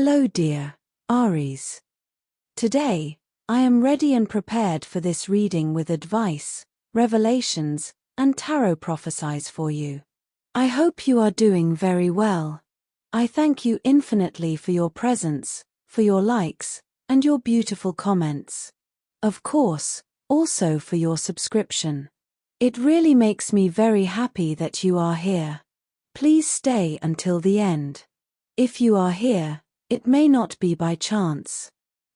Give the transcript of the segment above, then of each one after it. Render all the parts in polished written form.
Hello dear Aries. Today, I am ready and prepared for this reading with advice, revelations, and tarot prophecies for you. I hope you are doing very well. I thank you infinitely for your presence, for your likes, and your beautiful comments. Of course, also for your subscription. It really makes me very happy that you are here. Please stay until the end. If you are here, it may not be by chance.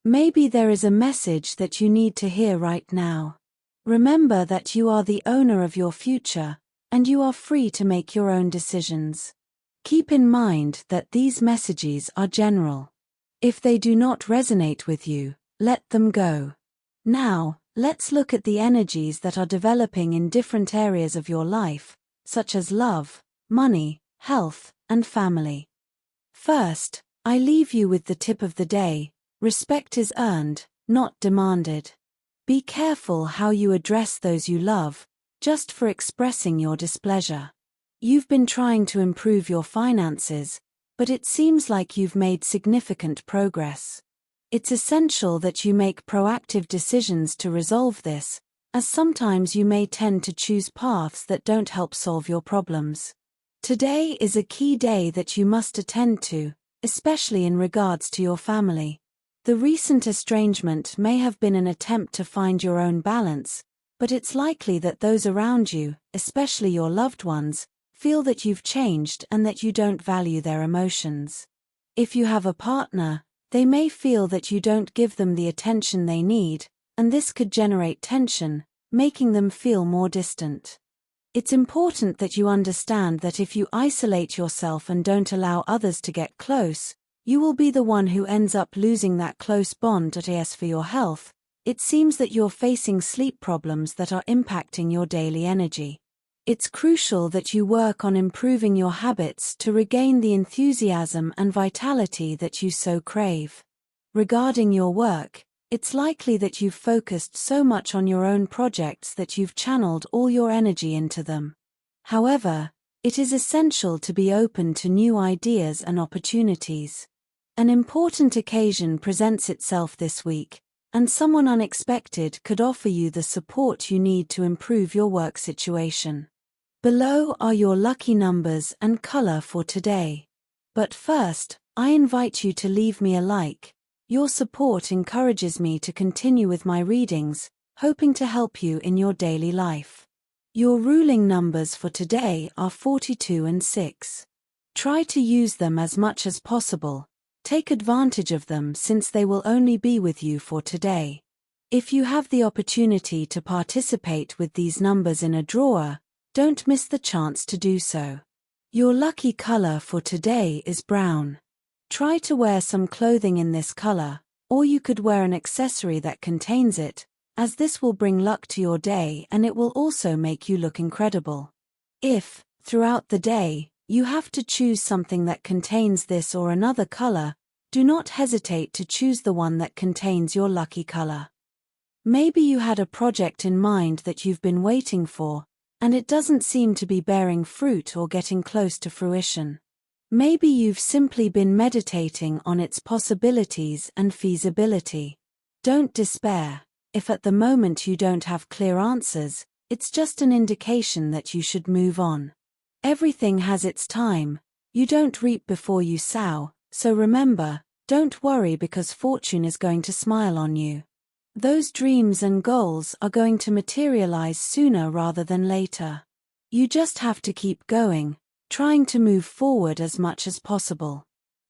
Maybe there is a message that you need to hear right now. Remember that you are the owner of your future, and you are free to make your own decisions. Keep in mind that these messages are general. If they do not resonate with you, let them go. Now, let's look at the energies that are developing in different areas of your life, such as love, money, health, and family. First, I leave you with the tip of the day: respect is earned, not demanded. Be careful how you address those you love, just for expressing your displeasure. You've been trying to improve your finances, but it seems like you've made significant progress. It's essential that you make proactive decisions to resolve this, as sometimes you may tend to choose paths that don't help solve your problems. Today is a key day that you must attend to, especially in regards to your family. The recent estrangement may have been an attempt to find your own balance, but it's likely that those around you, especially your loved ones, feel that you've changed and that you don't value their emotions. If you have a partner, they may feel that you don't give them the attention they need, and this could generate tension, making them feel more distant. It's important that you understand that if you isolate yourself and don't allow others to get close, you will be the one who ends up losing that close bond. As for your health, it seems that you're facing sleep problems that are impacting your daily energy. It's crucial that you work on improving your habits to regain the enthusiasm and vitality that you so crave. Regarding your work, it's likely that you've focused so much on your own projects that you've channeled all your energy into them. However, it is essential to be open to new ideas and opportunities. An important occasion presents itself this week, and someone unexpected could offer you the support you need to improve your work situation. Below are your lucky numbers and color for today. But first, I invite you to leave me a like. Your support encourages me to continue with my readings, hoping to help you in your daily life. Your ruling numbers for today are 42 and 6. Try to use them as much as possible. Take advantage of them since they will only be with you for today. If you have the opportunity to participate with these numbers in a drawer, don't miss the chance to do so. Your lucky color for today is brown. Try to wear some clothing in this color, or you could wear an accessory that contains it, as this will bring luck to your day and it will also make you look incredible. If, throughout the day, you have to choose something that contains this or another color, do not hesitate to choose the one that contains your lucky color. Maybe you had a project in mind that you've been waiting for, and it doesn't seem to be bearing fruit or getting close to fruition. Maybe you've simply been meditating on its possibilities and feasibility. Don't despair. If at the moment you don't have clear answers, it's just an indication that you should move on. Everything has its time. You don't reap before you sow, so remember, don't worry because fortune is going to smile on you. Those dreams and goals are going to materialize sooner rather than later. You just have to keep going, trying to move forward as much as possible.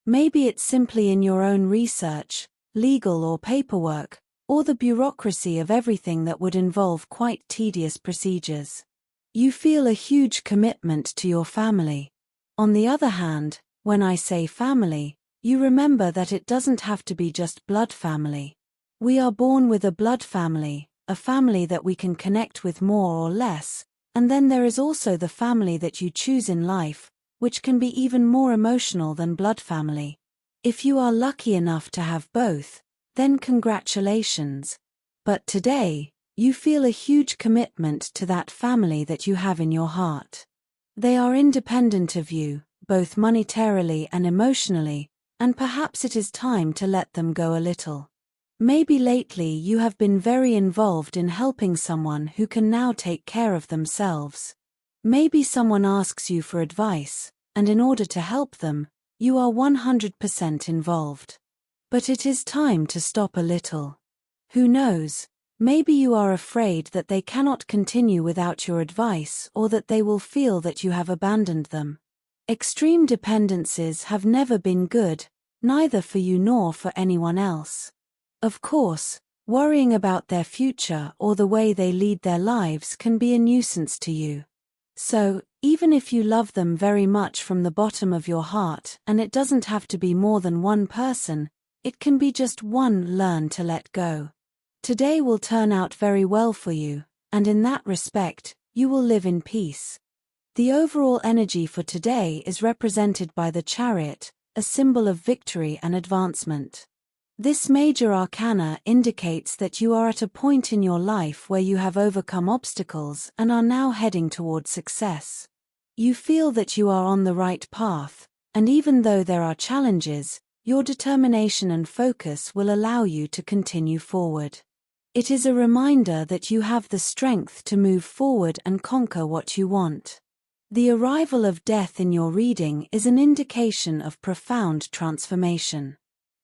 Maybe it's simply in your own research, legal or paperwork, or the bureaucracy of everything that would involve quite tedious procedures. You feel a huge commitment to your family. On the other hand, when I say family, you remember that it doesn't have to be just blood family. We are born with a blood family, a family that we can connect with more or less, and then there is also the family that you choose in life, which can be even more emotional than blood family. If you are lucky enough to have both, then congratulations. But today, you feel a huge commitment to that family that you have in your heart. They are independent of you, both monetarily and emotionally, and perhaps it is time to let them go a little. Maybe lately you have been very involved in helping someone who can now take care of themselves. Maybe someone asks you for advice, and in order to help them, you are 100% involved. But it is time to stop a little. Who knows? Maybe you are afraid that they cannot continue without your advice, or that they will feel that you have abandoned them. Extreme dependencies have never been good, neither for you nor for anyone else. Of course, worrying about their future or the way they lead their lives can be a nuisance to you. So, even if you love them very much from the bottom of your heart, and it doesn't have to be more than one person, it can be just one. Learn to let go. Today will turn out very well for you, and in that respect, you will live in peace. The overall energy for today is represented by the Chariot, a symbol of victory and advancement. This major arcana indicates that you are at a point in your life where you have overcome obstacles and are now heading toward success. You feel that you are on the right path, and even though there are challenges, your determination and focus will allow you to continue forward. It is a reminder that you have the strength to move forward and conquer what you want. The arrival of death in your reading is an indication of profound transformation.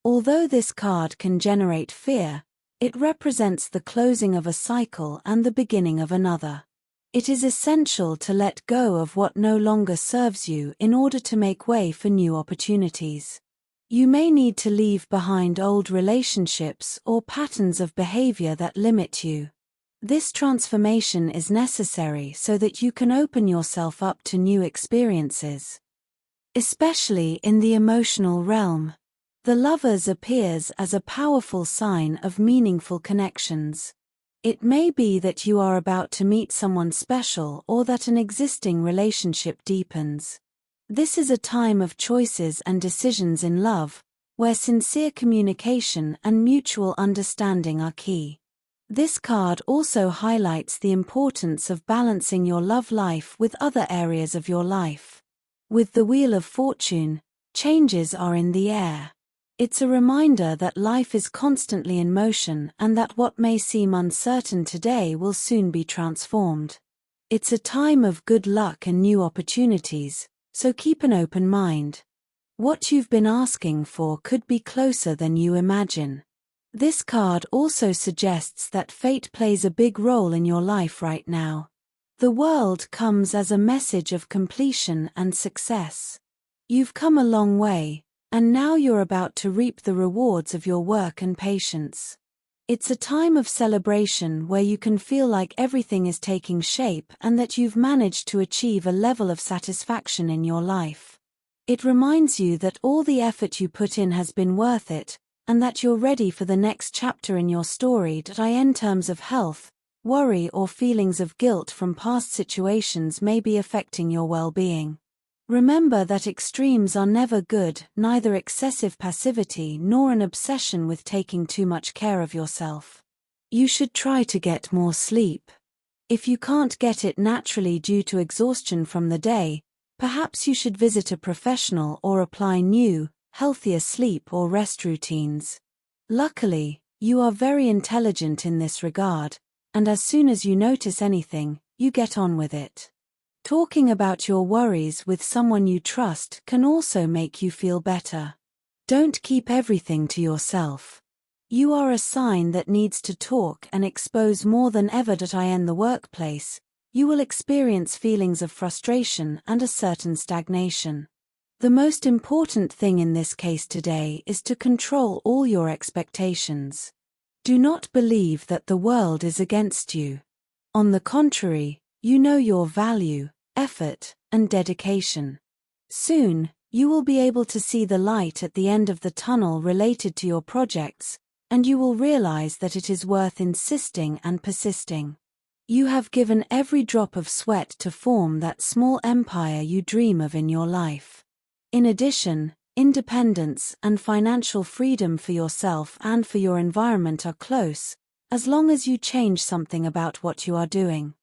Although this card can generate fear, it represents the closing of a cycle and the beginning of another. It is essential to let go of what no longer serves you in order to make way for new opportunities. You may need to leave behind old relationships or patterns of behavior that limit you. This transformation is necessary so that you can open yourself up to new experiences. Especially in the emotional realm. The Lovers appears as a powerful sign of meaningful connections. It may be that you are about to meet someone special or that an existing relationship deepens. This is a time of choices and decisions in love, where sincere communication and mutual understanding are key. This card also highlights the importance of balancing your love life with other areas of your life. With the Wheel of Fortune, changes are in the air. It's a reminder that life is constantly in motion and that what may seem uncertain today will soon be transformed. It's a time of good luck and new opportunities, so keep an open mind. What you've been asking for could be closer than you imagine. This card also suggests that fate plays a big role in your life right now. The world comes as a message of completion and success. You've come a long way, and now you're about to reap the rewards of your work and patience. It's a time of celebration where you can feel like everything is taking shape and that you've managed to achieve a level of satisfaction in your life. It reminds you that all the effort you put in has been worth it, and that you're ready for the next chapter in your story. In terms of health, worry or feelings of guilt from past situations may be affecting your well-being. Remember that extremes are never good, neither excessive passivity nor an obsession with taking too much care of yourself. You should try to get more sleep. If you can't get it naturally due to exhaustion from the day, perhaps you should visit a professional or apply new, healthier sleep or rest routines. Luckily, you are very intelligent in this regard, and as soon as you notice anything, you get on with it. Talking about your worries with someone you trust can also make you feel better. Don't keep everything to yourself. You are a sign that needs to talk and expose more than ever. In the workplace, you will experience feelings of frustration and a certain stagnation. The most important thing in this case today is to control all your expectations. Do not believe that the world is against you. On the contrary, you know your value, effort, and dedication. Soon, you will be able to see the light at the end of the tunnel related to your projects, and you will realize that it is worth insisting and persisting. You have given every drop of sweat to form that small empire you dream of in your life. In addition, independence and financial freedom for yourself and for your environment are close, as long as you change something about what you are doing.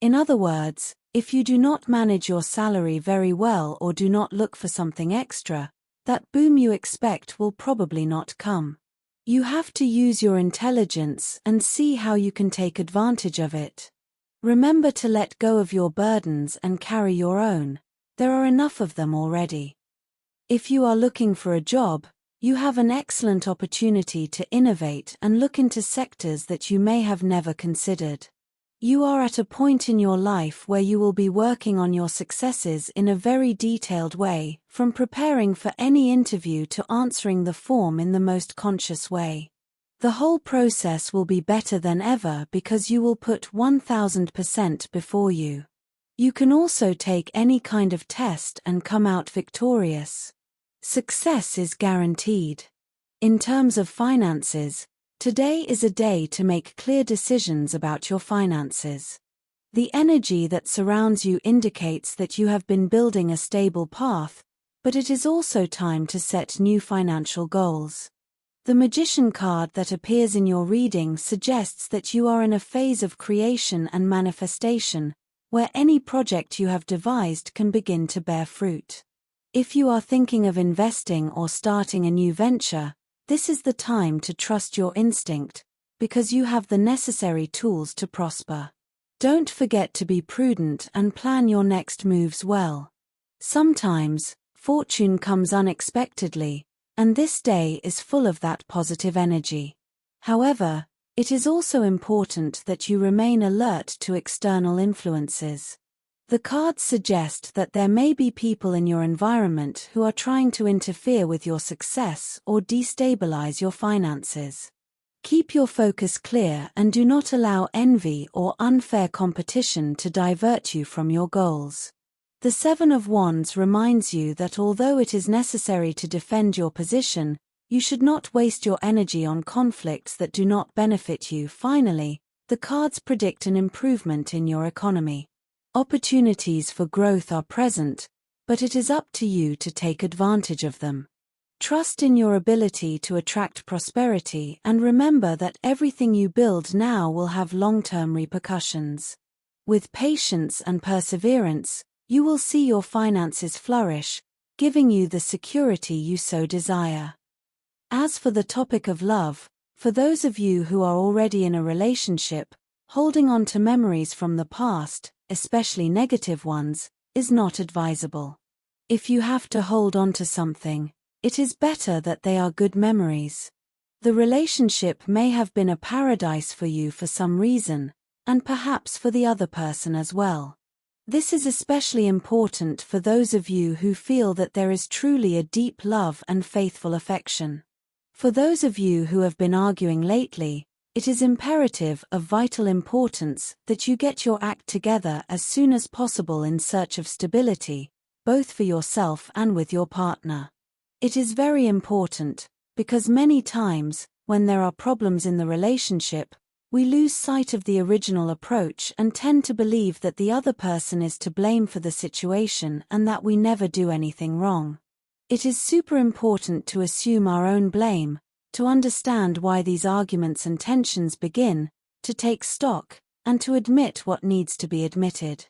In other words, if you do not manage your salary very well or do not look for something extra, that boom you expect will probably not come. You have to use your intelligence and see how you can take advantage of it. Remember to let go of your burdens and carry your own. There are enough of them already. If you are looking for a job, you have an excellent opportunity to innovate and look into sectors that you may have never considered. You are at a point in your life where you will be working on your successes in a very detailed way, from preparing for any interview to answering the form in the most conscious way. The whole process will be better than ever because you will put 1000% before you. You can also take any kind of test and come out victorious. Success is guaranteed. In terms of finances, today is a day to make clear decisions about your finances. The energy that surrounds you indicates that you have been building a stable path, but it is also time to set new financial goals. The Magician card that appears in your reading suggests that you are in a phase of creation and manifestation, where any project you have devised can begin to bear fruit. If you are thinking of investing or starting a new venture, this is the time to trust your instinct, because you have the necessary tools to prosper. Don't forget to be prudent and plan your next moves well. Sometimes, fortune comes unexpectedly, and this day is full of that positive energy. However, it is also important that you remain alert to external influences. The cards suggest that there may be people in your environment who are trying to interfere with your success or destabilize your finances. Keep your focus clear and do not allow envy or unfair competition to divert you from your goals. The Seven of Wands reminds you that although it is necessary to defend your position, you should not waste your energy on conflicts that do not benefit you. Finally, the cards predict an improvement in your economy. Opportunities for growth are present, but it is up to you to take advantage of them. Trust in your ability to attract prosperity and remember that everything you build now will have long-term repercussions. With patience and perseverance, you will see your finances flourish, giving you the security you so desire. As for the topic of love, for those of you who are already in a relationship, holding on to memories from the past, especially negative ones, is not advisable. If you have to hold on to something, it is better that they are good memories. The relationship may have been a paradise for you for some reason, and perhaps for the other person as well. This is especially important for those of you who feel that there is truly a deep love and faithful affection. For those of you who have been arguing lately, it is imperative of vital importance that you get your act together as soon as possible in search of stability, both for yourself and with your partner. It is very important, because many times, when there are problems in the relationship, we lose sight of the original approach and tend to believe that the other person is to blame for the situation and that we never do anything wrong. It is super important to assume our own blame, to understand why these arguments and tensions begin, to take stock, and to admit what needs to be admitted.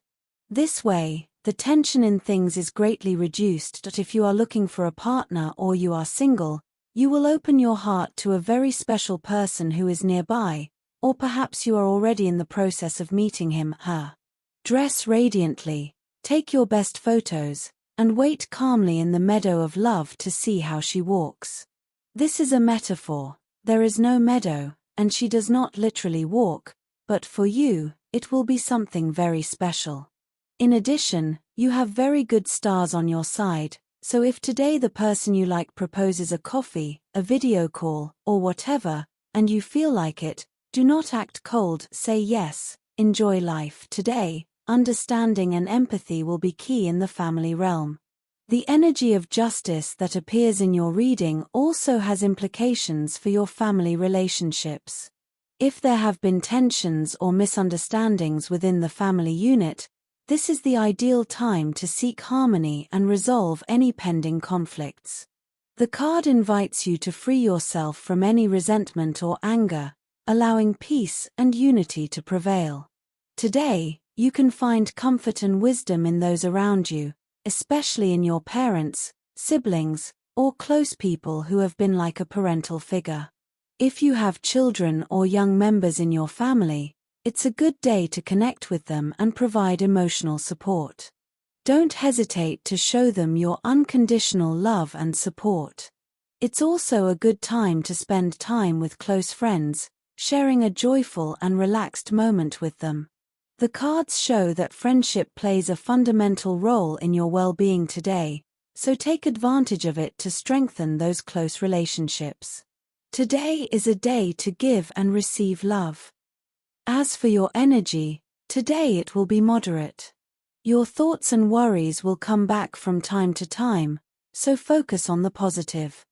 This way, the tension in things is greatly reduced. That if you are looking for a partner or you are single, you will open your heart to a very special person who is nearby, or perhaps you are already in the process of meeting him, her. Dress radiantly, take your best photos, and wait calmly in the meadow of love to see how she walks. This is a metaphor. There is no meadow, and she does not literally walk, but for you, it will be something very special. In addition, you have very good stars on your side, so if today the person you like proposes a coffee, a video call, or whatever, and you feel like it, do not act cold, say yes, enjoy life. Today, understanding and empathy will be key in the family realm. The energy of justice that appears in your reading also has implications for your family relationships. If there have been tensions or misunderstandings within the family unit, this is the ideal time to seek harmony and resolve any pending conflicts. The card invites you to free yourself from any resentment or anger, allowing peace and unity to prevail. Today, you can find comfort and wisdom in those around you, especially in your parents, siblings, or close people who have been like a parental figure. If you have children or young members in your family, it's a good day to connect with them and provide emotional support. Don't hesitate to show them your unconditional love and support. It's also a good time to spend time with close friends, sharing a joyful and relaxed moment with them. The cards show that friendship plays a fundamental role in your well-being today, so take advantage of it to strengthen those close relationships. Today is a day to give and receive love. As for your energy, today it will be moderate. Your thoughts and worries will come back from time to time, so focus on the positive.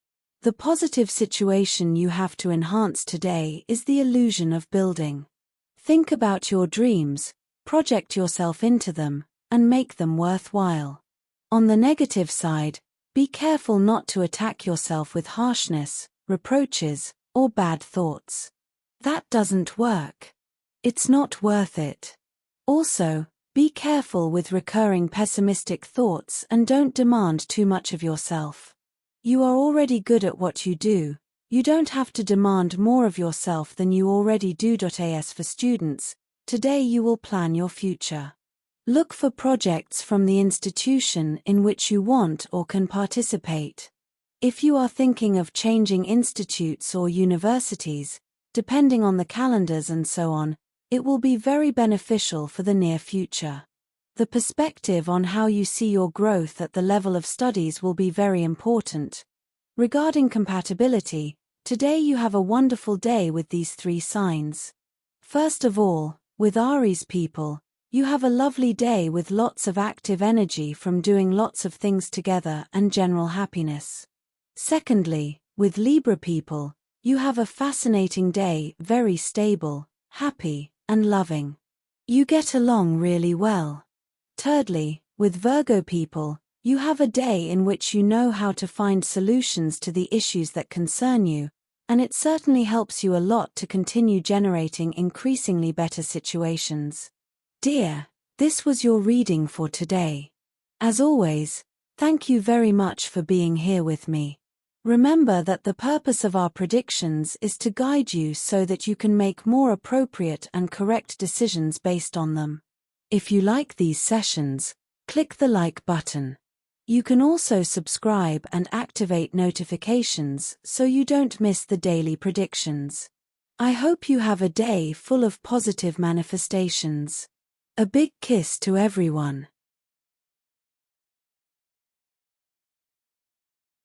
The positive situation you have to enhance today is the illusion of building. Think about your dreams, project yourself into them, and make them worthwhile. On the negative side, be careful not to attack yourself with harshness, reproaches, or bad thoughts. That doesn't work. It's not worth it. Also, be careful with recurring pessimistic thoughts and don't demand too much of yourself. You are already good at what you do. You don't have to demand more of yourself than you already do. As for students, today you will plan your future. Look for projects from the institution in which you want or can participate. If you are thinking of changing institutes or universities, depending on the calendars and so on, it will be very beneficial for the near future. The perspective on how you see your growth at the level of studies will be very important. Regarding compatibility, today you have a wonderful day with these three signs. First of all, with Aries people, you have a lovely day with lots of active energy from doing lots of things together and general happiness. Secondly, with Libra people, you have a fascinating day, very stable, happy, and loving. You get along really well. Thirdly, with Virgo people, you have a day in which you know how to find solutions to the issues that concern you, and it certainly helps you a lot to continue generating increasingly better situations. Dear, this was your reading for today. As always, thank you very much for being here with me. Remember that the purpose of our predictions is to guide you so that you can make more appropriate and correct decisions based on them. If you like these sessions, click the like button. You can also subscribe and activate notifications so you don't miss the daily predictions. I hope you have a day full of positive manifestations. A big kiss to everyone.